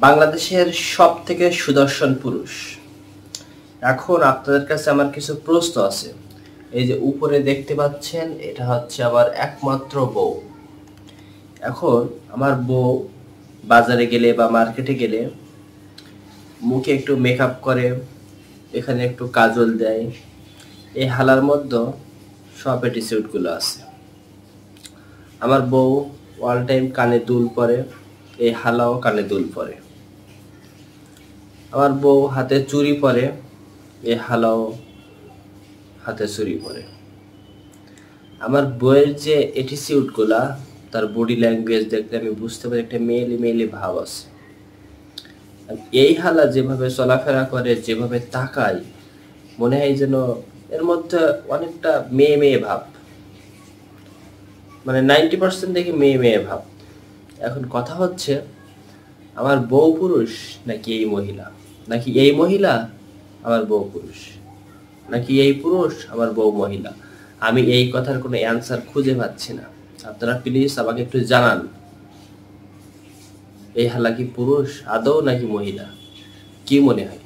বাংলাদেশের সব থেকে সুদর্শন পুরুষ। এখন আপনাদের কাছে আমার কিছু প্রশ্ন আছে। এই যে উপরে দেখতে পাচ্ছেন, এটা হচ্ছে আমার একমাত্র বউ। এখন আমার বউ বাজারে গেলে বা মার্কেটে গেলে মুখে একটু মেকআপ করে, এখানে একটু কাজল দেয়। এই হালার মধ্যে সব অ্যাটিটিউডগুলো আছে। আমার বউ অল টাইম কানে দুল পরে, এই হালাও কানে দুল পরে। আমার বউ হাতে চুড়ি পরে, এ হালাও হাতে চুড়ি পরে। আমার বউয়ের যে অ্যাটিটিউডগুলা, তার বডি ল্যাঙ্গুয়েজ দেখলে আমি বুঝতে পারি একটা মেয়েলি মেয়েলি ভাব আছে। এই হালা যেভাবে চলাফেরা করে, যেভাবে তাকায়, মনে হয় যেন এর মধ্যে অনেকটা মেয়ে মেয়ে ভাব, মানে 90% দেখি মেয়ে মেয়ে ভাব। এখন কথা হচ্ছে, আমার বউ পুরুষ নাকি এই মহিলা, নাকি এই মহিলা আমার বউ পুরুষ, নাকি এই পুরুষ আমার বউ মহিলা? আমি এই কথার কোনো অ্যান্সার খুঁজে পাচ্ছি না। আপনারা প্লিজ আমাকে একটু জানান, এই হালা কি পুরুষ আদৌ নাকি মহিলা? কি মনে হয়?